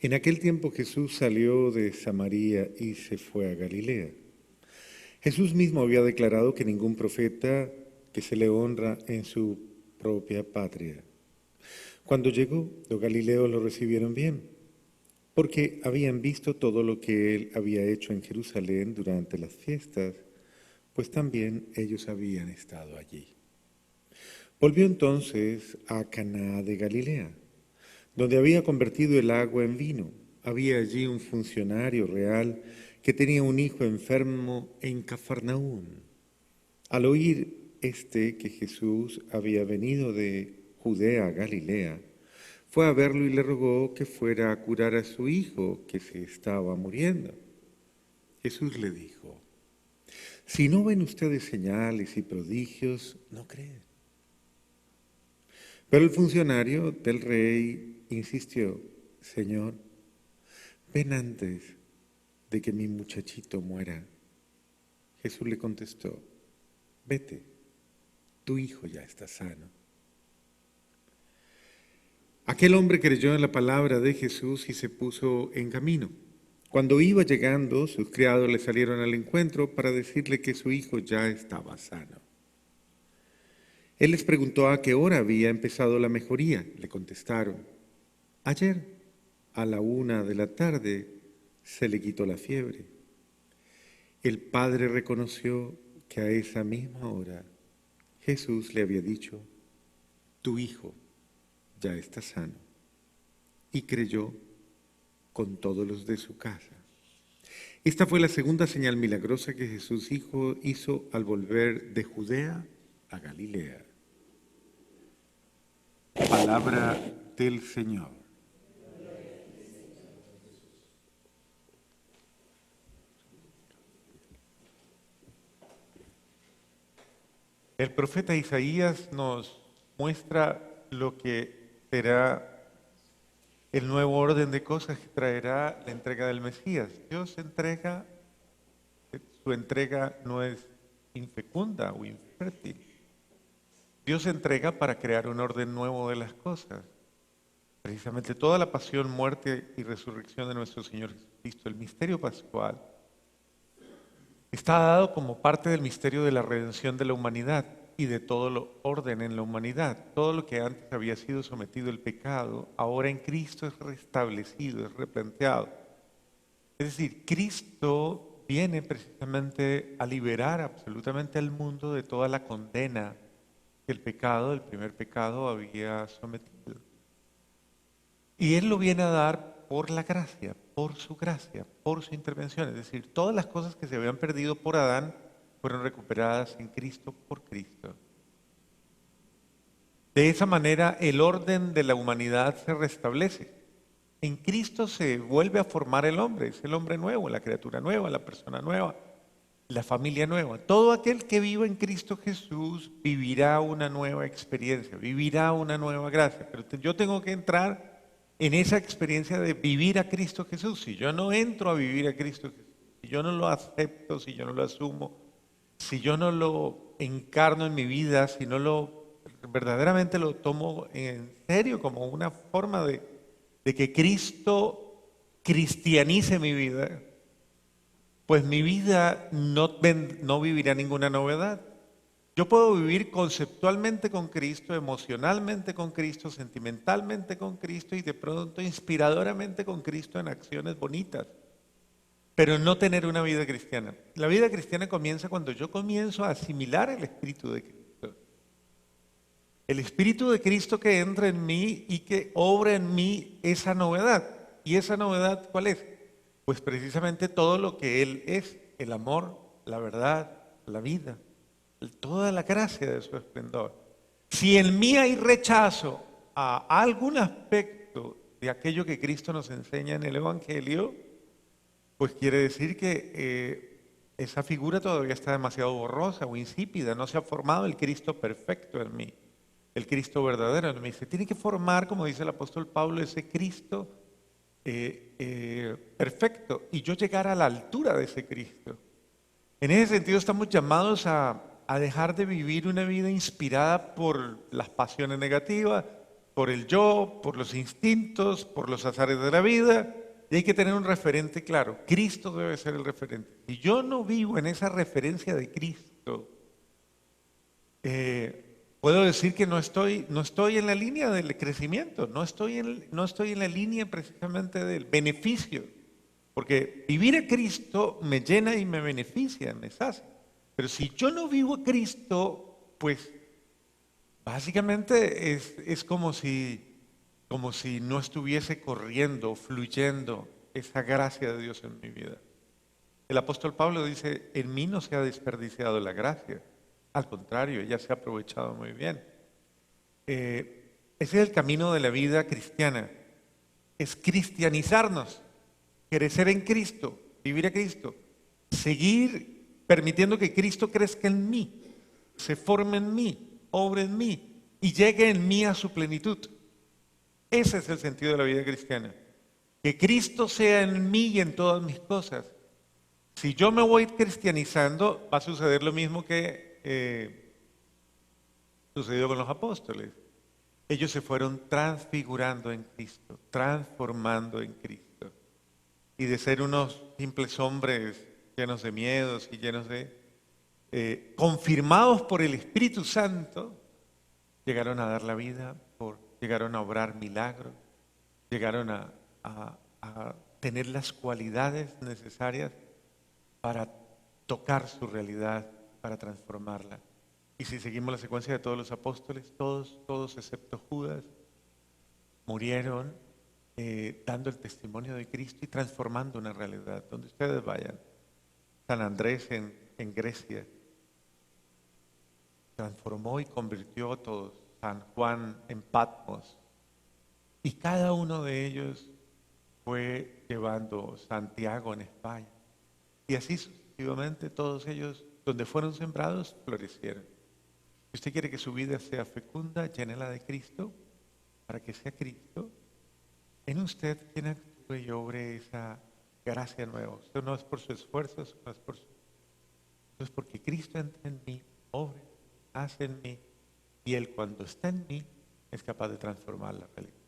En aquel tiempo Jesús salió de Samaria y se fue a Galilea. Jesús mismo había declarado que ningún profeta que se le honra en su propia patria. Cuando llegó, los galileos lo recibieron bien, porque habían visto todo lo que él había hecho en Jerusalén durante las fiestas, pues también ellos habían estado allí. Volvió entonces a Caná de Galilea, donde había convertido el agua en vino. Había allí un funcionario real que tenía un hijo enfermo en Cafarnaún. Al oír que Jesús había venido de Judea a Galilea, fue a verlo y le rogó que fuera a curar a su hijo, que se estaba muriendo. Jesús le dijo: si no ven ustedes señales y prodigios, no creen. Pero el funcionario del rey insistió: Señor, ven antes de que mi muchachito muera. Jesús le contestó: vete, tu hijo ya está sano. Aquel hombre creyó en la palabra de Jesús y se puso en camino. Cuando iba llegando, sus criados le salieron al encuentro para decirle que su hijo ya estaba sano. Él les preguntó a qué hora había empezado la mejoría. Le contestaron: ayer, a la 1:00 p.m, se le quitó la fiebre. El padre reconoció que a esa misma hora Jesús le había dicho: tu hijo ya está sano. Y creyó con todos los de su casa. Esta fue la segunda señal milagrosa que Jesús hizo al volver de Judea a Galilea. Palabra del Señor. El profeta Isaías nos muestra lo que será el nuevo orden de cosas que traerá la entrega del Mesías. Su entrega no es infecunda o infértil. Dios entrega para crear un orden nuevo de las cosas. Precisamente toda la pasión, muerte y resurrección de nuestro Señor Jesucristo, el misterio pascual, está dado como parte del misterio de la redención de la humanidad y de todo lo orden en la humanidad. Todo lo que antes había sido sometido al pecado, ahora en Cristo es restablecido, es replanteado. Es decir, Cristo viene precisamente a liberar absolutamente al mundo de toda la condena que el pecado, el primer pecado, había sometido. Y Él lo viene a dar por la gracia, por su intervención. Es decir, todas las cosas que se habían perdido por Adán fueron recuperadas en Cristo por Cristo. De esa manera, el orden de la humanidad se restablece. En Cristo se vuelve a formar el hombre, es el hombre nuevo, la criatura nueva, la persona nueva, la familia nueva. Todo aquel que viva en Cristo Jesús vivirá una nueva experiencia, vivirá una nueva gracia. Pero yo tengo que entrar en esa experiencia de vivir a Cristo Jesús. Si yo no entro a vivir a Cristo Jesús, si yo no lo acepto, si yo no lo asumo, si yo no lo encarno en mi vida, si no lo verdaderamente lo tomo en serio como una forma de que Cristo cristianice mi vida, pues mi vida no vivirá ninguna novedad. Yo puedo vivir conceptualmente con Cristo, emocionalmente con Cristo, sentimentalmente con Cristo y de pronto inspiradoramente con Cristo en acciones bonitas, pero no tener una vida cristiana. La vida cristiana comienza cuando yo comienzo a asimilar el Espíritu de Cristo. El Espíritu de Cristo que entra en mí y que obra en mí esa novedad. ¿Y esa novedad cuál es? Pues precisamente todo lo que Él es: el amor, la verdad, la vida, toda la gracia de su esplendor. Si en mí hay rechazo a algún aspecto de aquello que Cristo nos enseña en el Evangelio, pues quiere decir que esa figura todavía está demasiado borrosa o insípida, no se ha formado el Cristo perfecto en mí, el Cristo verdadero en mí. Se tiene que formar, como dice el apóstol Pablo, ese Cristo perfecto, y yo llegar a la altura de ese Cristo. En ese sentido estamos llamados a dejar de vivir una vida inspirada por las pasiones negativas, por el yo, por los instintos, por los azares de la vida, y hay que tener un referente claro. Cristo debe ser el referente. Si yo no vivo en esa referencia de Cristo, puedo decir que no estoy en la línea del crecimiento, no estoy en la línea precisamente del beneficio, porque vivir a Cristo me llena y me beneficia, me sacia. Pero si yo no vivo a Cristo, pues básicamente es como si no estuviese corriendo, fluyendo esa gracia de Dios en mi vida. El apóstol Pablo dice, en mí no se ha desperdiciado la gracia. Al contrario, ella se ha aprovechado muy bien. Ese es el camino de la vida cristiana. Es cristianizarnos, crecer en Cristo, vivir a Cristo, seguir permitiendo que Cristo crezca en mí, se forme en mí, obre en mí y llegue en mí a su plenitud. Ese es el sentido de la vida cristiana. Que Cristo sea en mí y en todas mis cosas. Si yo me voy cristianizando, va a suceder lo mismo que sucedió con los apóstoles. Ellos se fueron transfigurando en Cristo, transformando en Cristo. Y de ser unos simples hombres llenos de miedos y llenos de confirmados por el Espíritu Santo, llegaron a dar la vida, llegaron a obrar milagros, llegaron a tener las cualidades necesarias para tocar su realidad, para transformarla. Y si seguimos la secuencia de todos los apóstoles, todos excepto Judas, murieron dando el testimonio de Cristo y transformando una realidad. Donde ustedes vayan, San Andrés en Grecia, transformó y convirtió a todos. San Juan en Patmos. Y cada uno de ellos fue llevando Santiago en España. Y así sucesivamente todos ellos, donde fueron sembrados, florecieron. Si usted quiere que su vida sea fecunda, llénela de Cristo, para que sea Cristo en usted quien actúe y obre esa gracia nueva. Esto no es por su esfuerzo, no es por su... Esto es porque Cristo entra en mí, obre, hace en mí, y Él cuando está en mí es capaz de transformar la realidad.